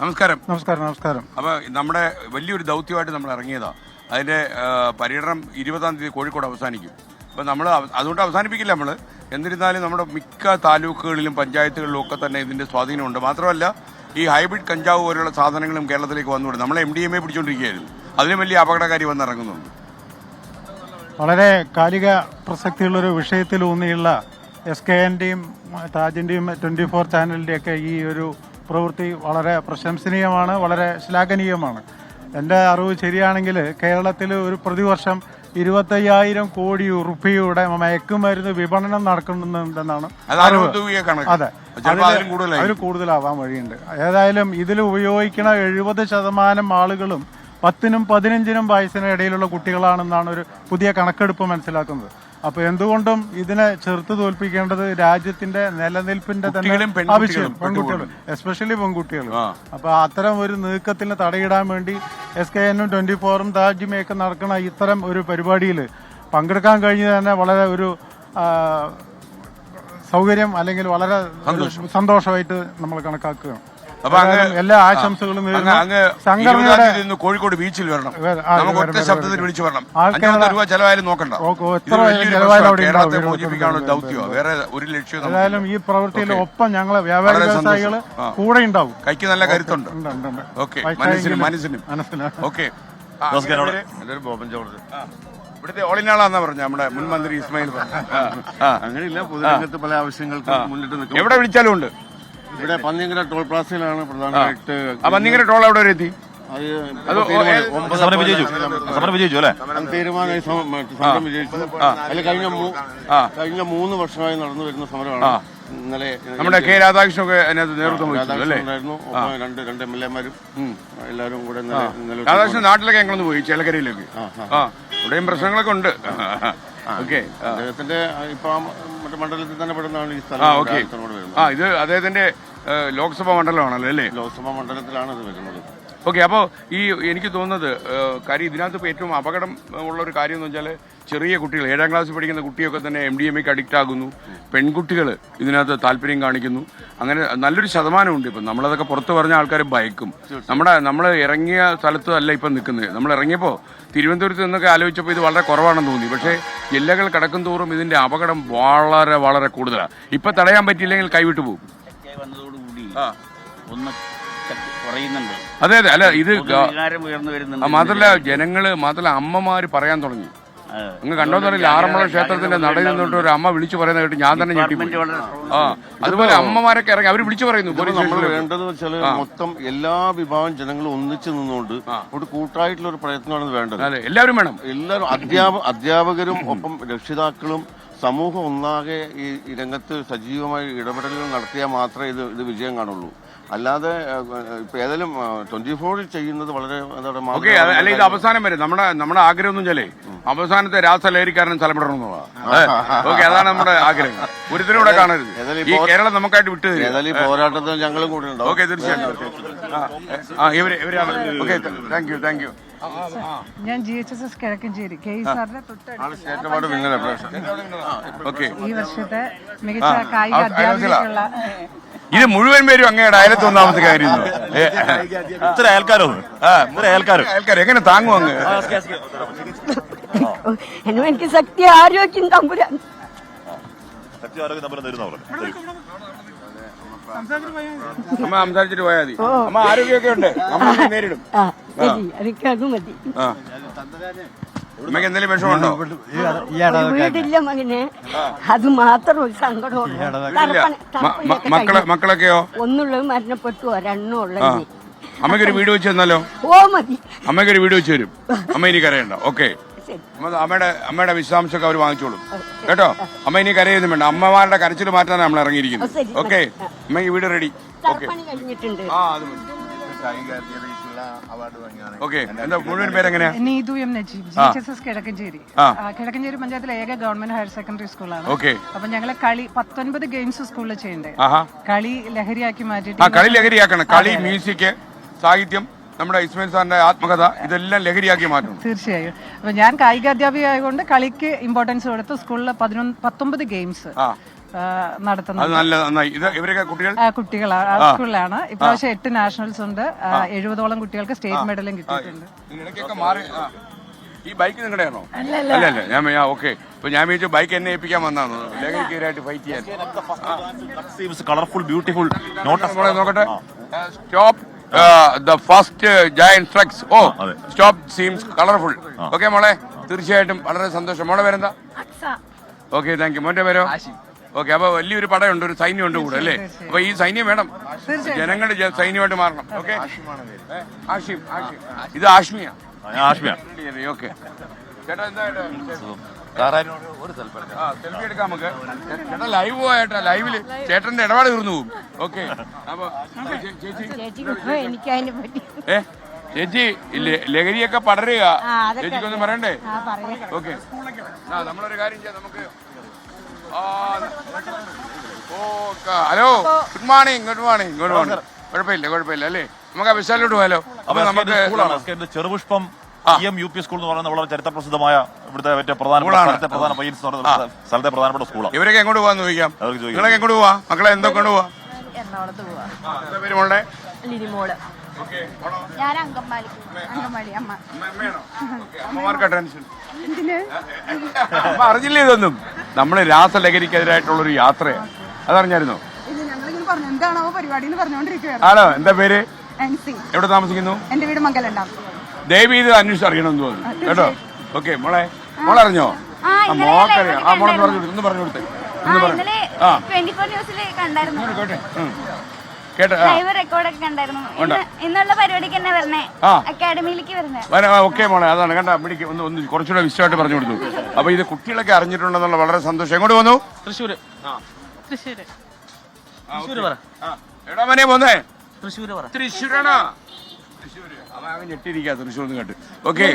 നമസ്കാരം. നമസ്കാരം. നമസ്കാരം. അപ്പോൾ നമ്മുടെ വലിയൊരു ദൗത്യമായിട്ട് നമ്മൾ ഇറങ്ങിയതാണ്. അതിൻ്റെ പര്യടനം 20-ാം തീയതി കോഴിക്കോട് അവസാനിക്കും. അപ്പോൾ നമ്മൾ അതുകൊണ്ട് അവസാനിപ്പിക്കില്ല. നമ്മൾ എന്നിരുന്നാലും നമ്മുടെ മിക്ക താലൂക്കുകളിലും പഞ്ചായത്തുകളിലും ഒക്കെ തന്നെ ഇതിൻ്റെ സ്വാധീനമുണ്ട്. മാത്രമല്ല ഈ ഹൈബ്രിഡ് കഞ്ചാവ് പോലുള്ള സാധനങ്ങളും കേരളത്തിലേക്ക് വന്നുകൊണ്ട് നമ്മൾ MDMA പിടിച്ചുകൊണ്ടിരിക്കുകയായിരുന്നു. അതിലും വലിയ അപകടകാരി വന്നിറങ്ങുന്നുണ്ട്. വളരെ കാലിക പ്രസക്തിയുള്ളൊരു വിഷയത്തിലൂന്നിയുള്ള SKN'ന്റെയും താജിന്റെയും 24 ചാനലിൻ്റെയൊക്കെ ഈ ഒരു പ്രവൃത്തി വളരെ പ്രശംസനീയമാണ്, വളരെ ശ്ലാഘനീയമാണ്. എൻ്റെ അറിവ് ശരിയാണെങ്കിൽ കേരളത്തിൽ ഒരു പ്രതിവർഷം 25,000 കോടി റുപ്യയുടെ മയക്കുമരുന്ന് വിപണനം നടക്കുന്നുണ്ടെന്നാണ് അറിവ്. അതെ, അതിൽ കൂടുതലാവാൻ വഴിയുണ്ട്. ഏതായാലും ഇതിൽ ഉപയോഗിക്കുന്ന 70% ആളുകളും 10-നും 15-നും വയസ്സിനിടയിലുള്ള കുട്ടികളാണെന്നാണ് ഒരു പുതിയ കണക്കെടുപ്പ് മനസ്സിലാക്കുന്നത്. അപ്പൊ എന്തുകൊണ്ടും ഇതിനെ ചെറുത്ത് തോൽപ്പിക്കേണ്ടത് രാജ്യത്തിന്റെ നിലനിൽപ്പിന്റെ തന്നെ ആവശ്യം, പെൺകുട്ടികൾ, എസ്പെഷ്യലി പെൺകുട്ടികൾ. അപ്പൊ അത്തരം ഒരു നീക്കത്തിന് തടയിടാൻ വേണ്ടി SKN-ഉം 24-ഉം താജിമയൊക്കെ നടക്കുന്ന ഇത്തരം ഒരു പരിപാടിയിൽ പങ്കെടുക്കാൻ കഴിഞ്ഞത് തന്നെ വളരെ ഒരു സൗകര്യം അല്ലെങ്കിൽ വളരെ സന്തോഷമായിട്ട് നമ്മൾ കണക്കാക്കുകയാണ്. എല്ലാ ആശംസകളും സംഘടനയുടെ കോഴിക്കോട് ബീച്ചിൽ വരണം, നമുക്ക് ഒറ്റ ശബ്ദത്തിൽ വിളിച്ചു വരണം. 500 രൂപ ചെലവായാലും നോക്കണ്ട, മോചിപ്പിക്കാനുള്ള ദൗത്യം, വേറെ ഒരു ലക്ഷ്യം. ഏതായാലും ഈ പ്രവൃത്തിയിൽ ഒപ്പം ഞങ്ങളെ വ്യാപാരി വ്യവസായികൾ കൂടെ ഉണ്ടാവും. കൈക്ക് നല്ല കരുത്തുണ്ട്. ഓക്കെ, മനസ്സിനും. ഓക്കെ, ബോബൻ ജോർജ് ഇവിടുത്തെ ഓളിനാളാന്നാ പറഞ്ഞ നമ്മുടെ മുൻ മന്ത്രി ഇസ്മായിൽ പറഞ്ഞു. അങ്ങനെയില്ല, പൊതുരംഗത്ത് പല ആവശ്യങ്ങൾക്ക് മുന്നിട്ട് നിൽക്കും. എവിടെ വിളിച്ചാലും ഉണ്ട്. ഇവിടെ പന്നിയങ്കര ടോൾ പ്ലാസയിലാണ് പ്രധാനമായിട്ട്. പന്നിയങ്കര ടോൾ എവിടെ വരെ എത്തി? തീരുമാനമായി സമരം വിജയിച്ചു. അതിൽ കഴിഞ്ഞ 3 വർഷമായി നടന്നു വരുന്ന സമരമാണ്. ഇന്നലെ നമ്മുടെ K. രാധാകൃഷ്ണനൊക്കെ അതിനകത്ത് നേതൃത്വം ഉണ്ടായിരുന്നു. രണ്ട് MLA-മാരും എല്ലാവരും കൂടെ. രാധാകൃഷ്ണൻ നാട്ടിലൊക്കെ ഞങ്ങളൊന്ന് പോയി, ചേലക്കരയിലേക്ക്. ഇവിടെയും പ്രശ്നങ്ങളൊക്കെ ഉണ്ട്. ഓക്കെ, അദ്ദേഹത്തിന്റെ ഇപ്പൊ മറ്റേ മണ്ഡലത്തിൽ തന്നെ പെടുന്നതാണ് ഈ സ്ഥലം. ഇത് അദ്ദേഹത്തിന്റെ ലോക്സഭാ മണ്ഡലമാണല്ലോ അല്ലേ? ലോക്സഭാ മണ്ഡലത്തിലാണ് ഇത് വരുന്നത്. ഓക്കെ, അപ്പോൾ എനിക്ക് തോന്നുന്നത് കാര്യം ഇതിനകത്ത് ഇപ്പോൾ ഏറ്റവും അപകടം ഉള്ളൊരു കാര്യം എന്ന് വെച്ചാൽ ചെറിയ കുട്ടികൾ, 7ാം ക്ലാസ്സിൽ പഠിക്കുന്ന കുട്ടിയൊക്കെ തന്നെ MDMA-ക്ക് അഡിക്റ്റ് ആകുന്നു. പെൺകുട്ടികൾ ഇതിനകത്ത് താല്പര്യം കാണിക്കുന്നു. അങ്ങനെ നല്ലൊരു ശതമാനമുണ്ട്. ഇപ്പം നമ്മളതൊക്കെ പുറത്ത് പറഞ്ഞ ആൾക്കാർ ഭയക്കും. നമ്മൾ ഇറങ്ങിയ സ്ഥലത്ത് അല്ല ഇപ്പം നിൽക്കുന്നത്. നമ്മൾ ഇറങ്ങിയപ്പോൾ തിരുവനന്തപുരത്ത് നിന്നൊക്കെ ആലോചിച്ചപ്പോൾ ഇത് വളരെ കുറവാണെന്ന് തോന്നി. പക്ഷേ ജില്ലകൾ കടക്കും തോറും ഇതിൻ്റെ അപകടം വളരെ വളരെ കൂടുതലാണ്. ഇപ്പം തടയാൻ പറ്റിയില്ലെങ്കിൽ കൈവിട്ടു പോകും. അതെ അതെ, അല്ല ഇത് മാത്രമല്ല ജനങ്ങള് മാത്രമല്ല അമ്മമാര് പറയാൻ തുടങ്ങി. അങ്ങ് കണ്ടോന്നറിയില്ല, ആറന്മുള ക്ഷേത്രത്തിന്റെ നടയിൽ നിന്നിട്ട് ഒരു അമ്മ വിളിച്ചു പറയുന്നത് കേട്ട് ഞാൻ തന്നെ ഞെട്ടിപ്പോയി. അതുപോലെ അമ്മമാരൊക്കെ ഇറങ്ങി അവര് വിളിച്ചു പറയുന്നു. നമ്മൾ വേണ്ടത് വെച്ചാൽ മൊത്തം എല്ലാ വിഭാഗം ജനങ്ങളും ഒന്നിച്ചു നിന്നുകൊണ്ട് ഒരു കൂട്ടായിട്ടുള്ള ഒരു പ്രയത്നമാണ് വേണ്ടത്. അതെ, എല്ലാവരും വേണം. എല്ലാവരും അധ്യാപകരും ഒപ്പം രക്ഷിതാക്കളും സമൂഹം ഒന്നാകെ ഈ രംഗത്ത് സജീവമായി ഇടപെടലുകൾ നടത്തിയാൽ മാത്രമേ ഇത് വിജയം കാണുള്ളൂ. അല്ലാതെ ഇപ്പൊ ഏതായാലും 24 ചെയ്യുന്നത് വളരെ ഓക്കെ. അല്ല, ഇത് അവസാനം വരെ നമ്മുടെ ആഗ്രഹം ഒന്നും വെച്ചാലേ അവസാനത്തെ രാസലഹരിക്കാരൻ സ്ഥലപ്പെടണമെന്നുള്ളതാണ്. ഓക്കെ, അതാണ് നമ്മുടെ ആഗ്രഹം. ഒരുത്തിനൂടെ കാണരുത്. ഈ കേരളം നമുക്കായിട്ട് വിട്ടു ഏതായാലും ഈ പോരാട്ടത്തിൽ ഞങ്ങളും കൂടെ ഉണ്ടാവും. ഓക്കെ, തീർച്ചയായിട്ടും. Okay, thank U. ഞാൻ GHSS Kizhakkanchery state award winner. Okay, ഈ വർഷത്തെ മികച്ച കായിക അധ്യാപകർക്കുള്ള ഇത് മുഴുവൻ പേരും അങ്ങയുടെ അയലത്ത് ഒന്നാമത്തെ കാര്യം. ഇത്ര ആൾക്കാർ എങ്ങനെ താങ്ങും അങ്ങ്? എനിക്ക് ശക്തി ആരോഗ്യം തമ്പുരാൻ. അമ്മ സംസാരിച്ചിട്ട് പോയാൽ മതി. അമ്മ ആരോഗ്യമൊക്കെ ഉണ്ട്, നമ്മൾ നേരിടും. എനിക്കത് മതി. അമ്മയ്ക്ക് എന്തെങ്കിലും വിഷമമുണ്ടോ? വീടില്ല മകനെ, അത് മാത്രം ഒരു സങ്കടമുള്ളൂ. മക്കളൊക്കെയോ? ഒന്നുള്ളത് മരണപ്പെട്ടു, ഒരെണ്ണമുള്ളത്. അമ്മയ്ക്കൊരു വീട് വെച്ച് തന്നാലോ? ഓ മതി, അമ്മയ്ക്കൊരു വീട് വെച്ച് തരും. അമ്മ ഇനി കരയണ്ട. ഓക്കെ, അമ്മയുടെ വിശദാംശമൊക്കെ അവർ വാങ്ങിച്ചോളും കേട്ടോ. അമ്മ ഇനി കരയൊന്നും വേണ്ട. അമ്മമാരുടെ കരച്ചിൽ മാറ്റാനാണ് നമ്മൾ ഇറങ്ങിയിരിക്കുന്നത്. ഓക്കെ, അമ്മ ഈ വീട് റെഡി. Okay, okay. എന്താ മുഴുവൻ പേരെങ്ങനെയാ? Neethu M Najeeb, GHSS Kizhakkanchery. കിഴക്കഞ്ചേരി പഞ്ചായത്തിലെ ഏക ഗവൺമെന്റ് ഹയർ സെക്കൻഡറി സ്കൂളാണ്. ഓക്കെ, അപ്പൊ ഞങ്ങള് കളി 19 ഗെയിംസ് സ്കൂളിൽ ചെയ്യണ്ടേ. കളി ലഹരിയാക്കി മാറ്റിട്ട് കളി ലഹരിയാക്കണം. കളി, മ്യൂസിക്, സാഹിത്യം, നമ്മുടെ ഇസ്മായിൽ സാറിന്റെ ആത്മകഥ, ഇതെല്ലാം ലഹരിയാക്കി മാറ്റണം. തീർച്ചയായും. അപ്പൊ ഞാൻ കായിക അധ്യാപിക ആയതുകൊണ്ട് കളിക്ക് ഇമ്പോർട്ടൻസ് കൊടുത്ത് സ്കൂളിൽ 19 ഗെയിംസ് നടത്തുന്നത്. അത് നന്നായി. ഇത് ഇവരൊക്കെ കുട്ടികൾ കുട്ടികൾ സ്കൂളിലാണ്. ഇപ്രാവശ്യം 8 നാഷണൽസ് ഉണ്ട്. 70ഓളം കുട്ടികൾക്ക് സ്റ്റേറ്റ് മെഡലും കിട്ടിയിട്ടുണ്ട്. ഇതിനിടയ്ക്കൊക്കെ മാറി. ഈ ബൈക്ക് നിങ്ങളുടെയാണോ? അല്ല ഞാൻ ഓക്കെ. ഇപ്പൊ ഞാൻ വിചാരിച്ചു ബൈക്ക് എന്നെ ഏൽപ്പിക്കാൻ വന്നാണ് ലഹരിക്കെതിരായിട്ട് ഫൈറ്റ് ചെയ്യാൻ. കളർഫുൾ ബ്യൂട്ടിഫുൾ നോക്കട്ടെ. Stop the first giant trucks. Oh stop seems colourful. Okay മോളെ, തീർച്ചയായിട്ടും വളരെ സന്തോഷം. മോളെ പേരെന്താ? Okay, thank you. മോന്റെ പേരോ? ഓക്കെ. അപ്പൊ വലിയൊരു പടയുണ്ട്, ഒരു സൈന്യമുണ്ട് കൂടെ അല്ലേ? അപ്പൊ ഈ സൈന്യം വേണം, ജനങ്ങളുടെ സൈന്യമായിട്ട് മാറണം. ഓക്കെ. ആഷിം. ഇത് ആഷ്മിയ. ഓക്കെ ചേട്ടാ, എന്താ സെൽഫി എടുക്കാം നമുക്ക്. ചേട്ടാ ലൈവ് പോയേട്ടാ, ലൈവില് ചേട്ടന്റെ ഇടപാട് തീർന്നു പോകും. ഓക്കെ. അപ്പൊ ചേച്ചി ലഹരിയൊക്കെ പടരുക, ചേച്ചിക്കൊന്നും പറയണ്ടേ? ഓക്കെ. നമ്മളൊരു കാര്യം ചെയ്യാം, നമുക്ക് ഹലോ, ഗുഡ് മോർണിംഗ്. കുഴപ്പമില്ല അല്ലേ? നമുക്ക് ആ വിശാലോട്ട് പോയാലോ? അപ്പൊ നമുക്ക് ചെറുപുഷ്പം UP സ്കൂൾ എന്ന് പറയുന്ന വളരെ ചരിത്ര പ്രസിദ്ധമായ ഇവിടുത്തെ സ്ഥലത്തെ പ്രധാനപ്പെട്ട സ്കൂളാണ്. ഇവരൊക്കെ എങ്ങോട്ട് പോവാന്ന് ചോദിക്കാം. നിങ്ങളൊക്കെ എങ്ങോട്ട് പോവാ മക്കളെ? എന്തൊക്കെ പോവാ? എറണാകുളത്ത് പോവാ. പേര് മോളുടെ? ലിനിമോള്. ഞാൻ അങ്കമാലി അമ്മ. അമ്മമാർക്കാ ടെൻഷൻ. അമ്മ അറിഞ്ഞില്ലേ ഇതൊന്നും? നമ്മള് രാസലഹരിക്കെതിരായിട്ടുള്ളൊരു യാത്രയാണ്. അതറിഞ്ഞായിരുന്നോ? എന്താണോ പരിപാടി എന്ന് പറഞ്ഞുകൊണ്ടിരിക്കുകയാണ്. ആണോ? എന്താ പേര്? എവിടെ താമസിക്കുന്നു? എന്റെ വീട് മംഗലം. ദേവി ഇത് അന്വേഷിച്ച് അറിയണമെന്ന് തോന്നുന്നു കേട്ടോ. ഓക്കെ. മോളറിഞ്ഞോ? മോക്കറിയാം. ആ മോളെ ഒന്ന് പറഞ്ഞു കൊടുത്തേ. ഇന്നുള്ള പരിപാടിക്ക് തന്നെ വരണേ, അക്കാഡമിയിലേക്ക് വരണേ. ഓക്കെ മോളെ, അതാണ് കണ്ട പിടിക്ക്. ഒന്ന് കുറച്ചുകൂടെ വിശദമായിട്ട് പറഞ്ഞു കൊടുത്തു. അപ്പൊ ഇത് കുട്ടികളൊക്കെ അറിഞ്ഞിട്ടുണ്ടെന്നുള്ള വളരെ സന്തോഷം. എങ്ങോട്ട് വന്നു? തൃശ്ശൂര്. എവിടാ മനെ പോന്നേ? തൃശ്ശൂരാണോ? തൃശ്ശൂരാണ്. അവൻ ഞെട്ടിരിക്കാ തൃശ്ശൂർ കേട്ട്. ഓക്കെ.